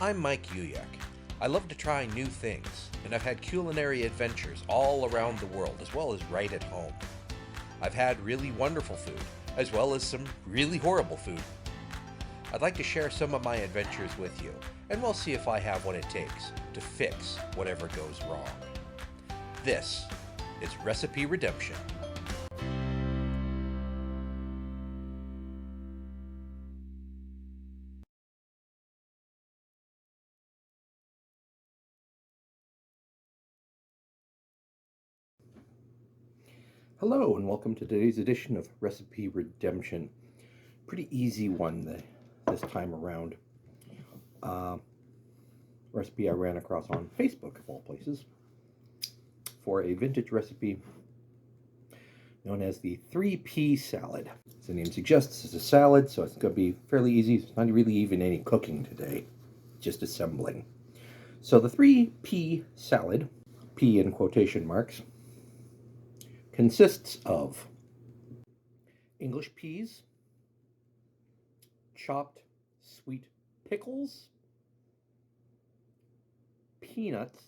I'm Mike Uyak. I love to try new things, and I've had culinary adventures all around the world as well as right at home. I've had really wonderful food, as well as some really horrible food. I'd like to share some of my adventures with you, and we'll see if I have what it takes to fix whatever goes wrong. This is Recipe Redemption. Hello, and welcome to today's edition of Recipe Redemption. Pretty easy one this time around. Uh, Recipe I ran across on Facebook, of all places, for a vintage recipe known as the 3P salad. As the name suggests, it's a salad, so it's going to be fairly easy. It's not really even any cooking today, just assembling. So the 3P salad, P in quotation marks, consists of English peas, chopped sweet pickles, peanuts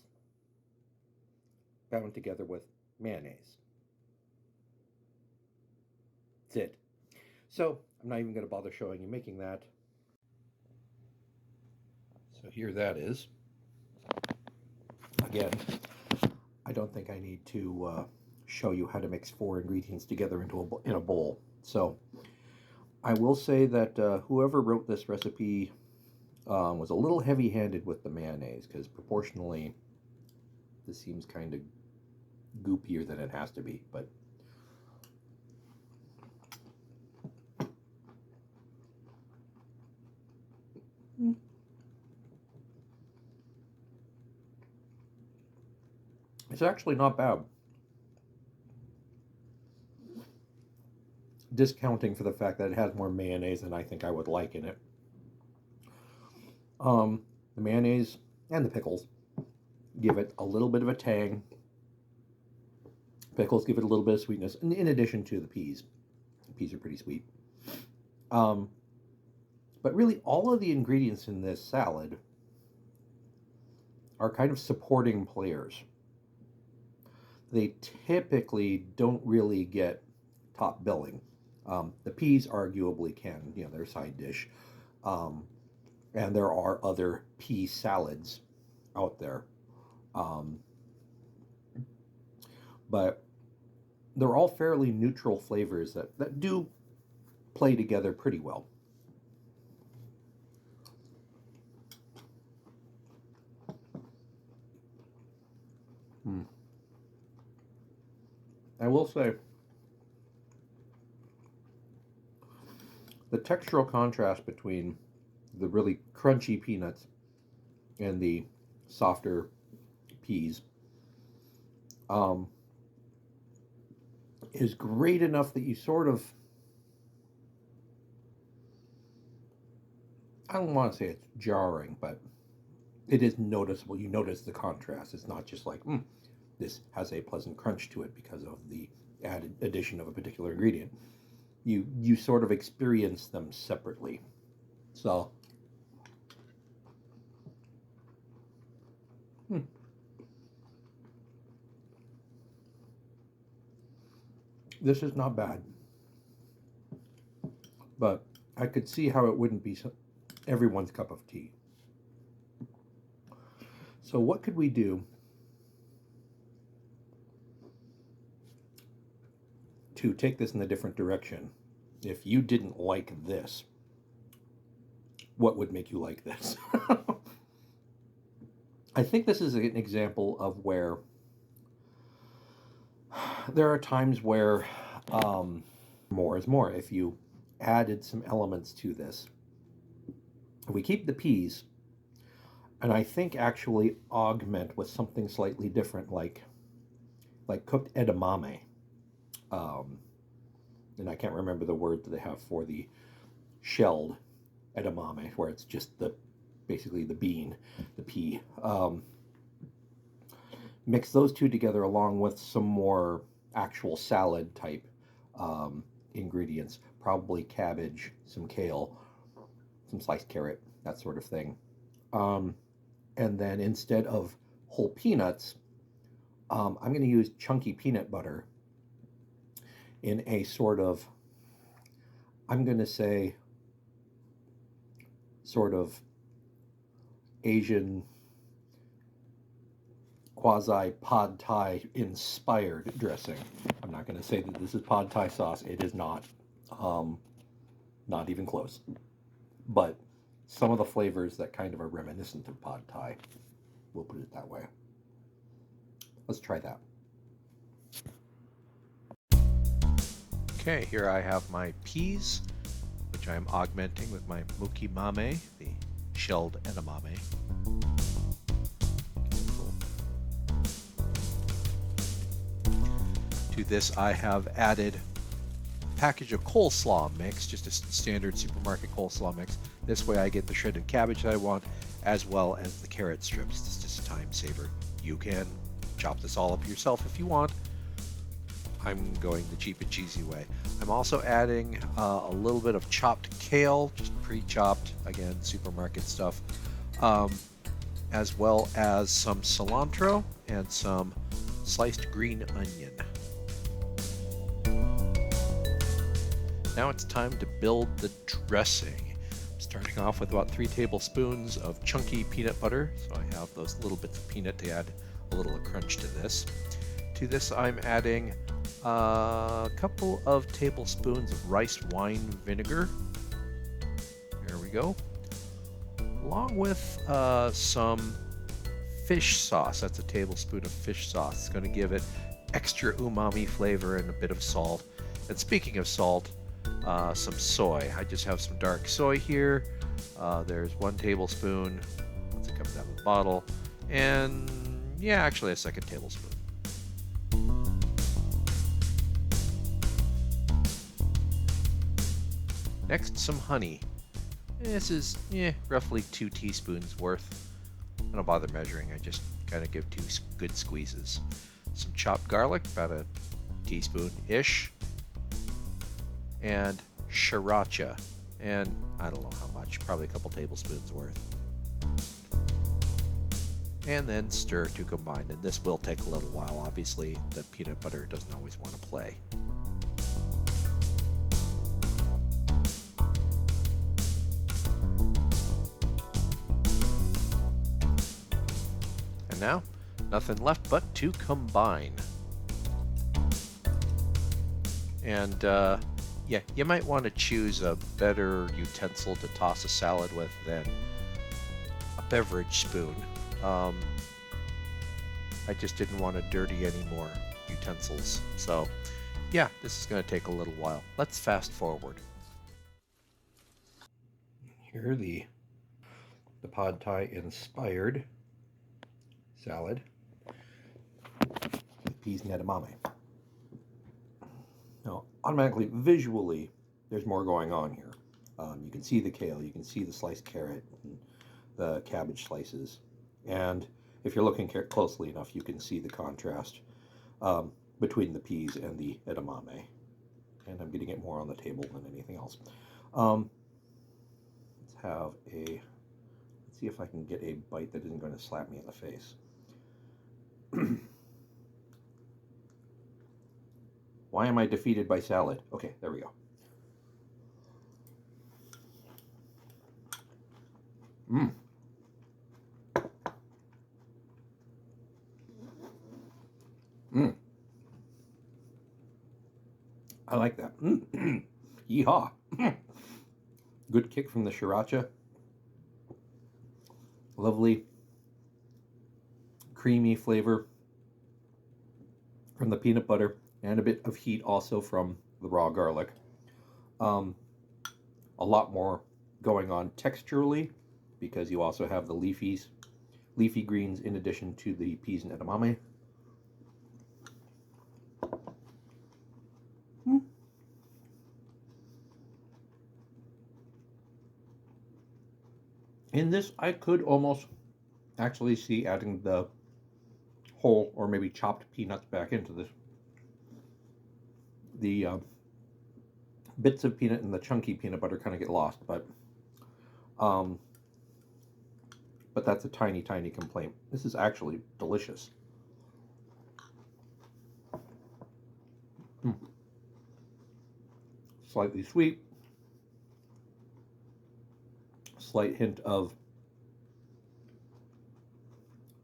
bound together with mayonnaise. That's it. So I'm not even going to bother showing you making that. So here that is. Again, I don't think I need to show you how to mix four ingredients together in a bowl. So I will say that whoever wrote this recipe was a little heavy-handed with the mayonnaise because proportionally this seems kind of goopier than it has to be. But it's actually not bad. Discounting for the fact that it has more mayonnaise than I think I would like in it. The mayonnaise and the pickles give it a little bit of a tang. Pickles give it a little bit of sweetness, in addition to the peas. The peas are pretty sweet. Um, but really, all of the ingredients in this salad are kind of supporting players. They typically don't really get top billing. The peas arguably can, they're a side dish. Um, and there are other pea salads out there. Um, but they're all fairly neutral flavors that do play together pretty well. Hmm. I will say the textural contrast between the really crunchy peanuts and the softer peas um, is great enough that you sort of, I don't want to say it's jarring, but it is noticeable. You notice the contrast. It's not just like, this has a pleasant crunch to it because of the added addition of a particular ingredient. You sort of experience them separately. So, hmm, this is not bad, but I could see how it wouldn't be everyone's cup of tea. So, what could we do to take this in a different direction? If you didn't like this, what would make you like this? I think this is an example of where there are times where more is more. If you added some elements to this, we keep the peas, and I think actually augment with something slightly different, like cooked edamame. Um, and I can't remember the word that they have for the shelled edamame, where it's just the basically the bean, the pea. Mix those two together along with some more actual salad type ingredients, probably cabbage, some kale, some sliced carrot, that sort of thing. And then instead of whole peanuts, I'm going to use chunky peanut butter in a sort of, I'm going to say, sort of Asian quasi pad thai inspired dressing. I'm not going to say that this is pad thai sauce. It is not. Not even close. But some of the flavors that kind of are reminiscent of pad thai. We'll put it that way. Let's try that. Okay, here I have my peas, which I'm augmenting with my muki mame, the shelled edamame. To this I have added a package of coleslaw mix, just a standard supermarket coleslaw mix. This way I get the shredded cabbage that I want, as well as the carrot strips. This is just a time saver. You can chop this all up yourself if you want. I'm going the cheap and cheesy way. I'm also adding a little bit of chopped kale, just pre-chopped, again, supermarket stuff, as well as some cilantro and some sliced green onion. Now it's time to build the dressing. I'm starting off with about 3 tablespoons of chunky peanut butter, so I have those little bits of peanut to add a little crunch to this. To this I'm adding a couple of tablespoons of rice wine vinegar. There we go. Along with some fish sauce. That's a tablespoon of fish sauce. It's going to give it extra umami flavor and a bit of salt. And speaking of salt, some soy. I just have some dark soy here. There's 1 tablespoon. Once it comes out of the bottle. And yeah, actually a 2nd tablespoon. Next, some honey. This is roughly 2 teaspoons worth. I don't bother measuring, I just kind of give 2 good squeezes. Some chopped garlic, about a teaspoon-ish. And sriracha, and I don't know how much, probably a couple tablespoons worth. And then stir to combine, and this will take a little while. Obviously, the peanut butter doesn't always want to play. And now, nothing left but to combine. And yeah, you might want to choose a better utensil to toss a salad with than a beverage spoon. I just didn't want to dirty any more utensils. So yeah, this is going to take a little while. Let's fast forward. Here the pad thai inspired salad with peas and edamame. Now, automatically, visually, there's more going on here. You can see the kale, you can see the sliced carrot, and the cabbage slices. And if you're looking closely enough, you can see the contrast between the peas and the edamame. And I'm getting it more on the table than anything else. Let's see if I can get a bite that isn't going to slap me in the face. Why am I defeated by salad? Okay, there we go. I like that. Yeehaw. Good kick from the sriracha. Lovely, creamy flavor from the peanut butter, and a bit of heat also from the raw garlic. A lot more going on texturally because you also have the leafy greens in addition to the peas and edamame. In this, I could almost actually see adding the whole or maybe chopped peanuts back into this. The bits of peanut and the chunky peanut butter kind of get lost, but but that's a tiny, tiny complaint. This is actually delicious. Mm. Slightly sweet. Slight hint of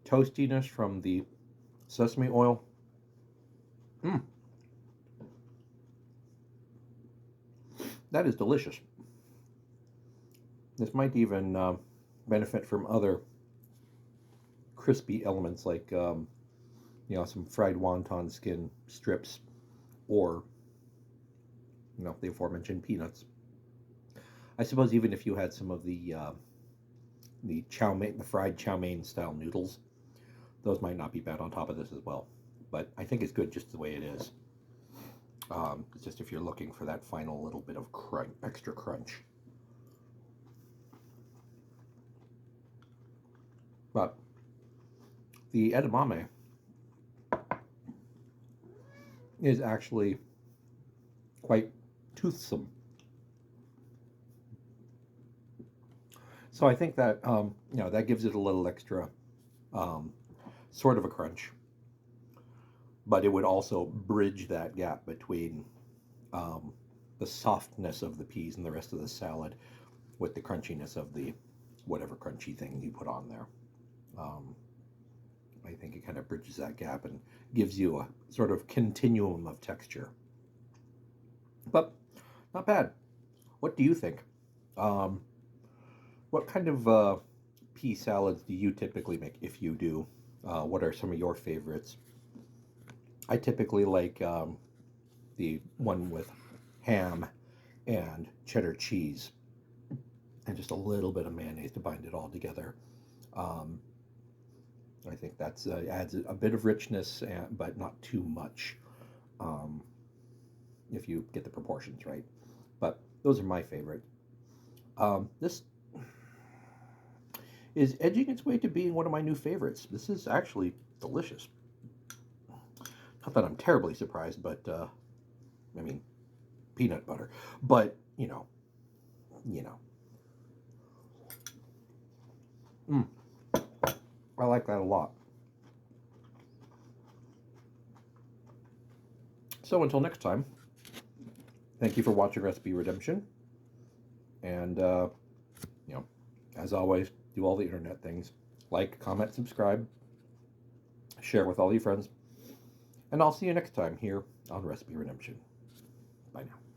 toastiness from the sesame oil. Mm. That is delicious. This might even benefit from other crispy elements like some fried wonton skin strips, or the aforementioned peanuts. I suppose even if you had some of the chow mein, the fried chow mein style noodles, those might not be bad on top of this as well. But I think it's good just the way it is. It's just if you're looking for that final little bit of crunch, extra crunch. But the edamame is actually quite toothsome. So I think that that gives it a little extra sort of a crunch, but it would also bridge that gap between the softness of the peas and the rest of the salad with the crunchiness of the whatever crunchy thing you put on there. I think it kind of bridges that gap and gives you a sort of continuum of texture. But not bad. What do you think? What kind of pea salads do you typically make, if you do? What are some of your favorites? I typically like the one with ham and cheddar cheese and just a little bit of mayonnaise to bind it all together. I think that adds a bit of richness, but not too much, if you get the proportions right. But those are my favorite. This is edging its way to being one of my new favorites. This is actually delicious. Not that I'm terribly surprised, but I mean, peanut butter. But I like that a lot. So until next time, thank you for watching Recipe Redemption. And, as always, do all the internet things. Like, comment, subscribe, share with all your friends. And I'll see you next time here on Recipe Redemption. Bye now.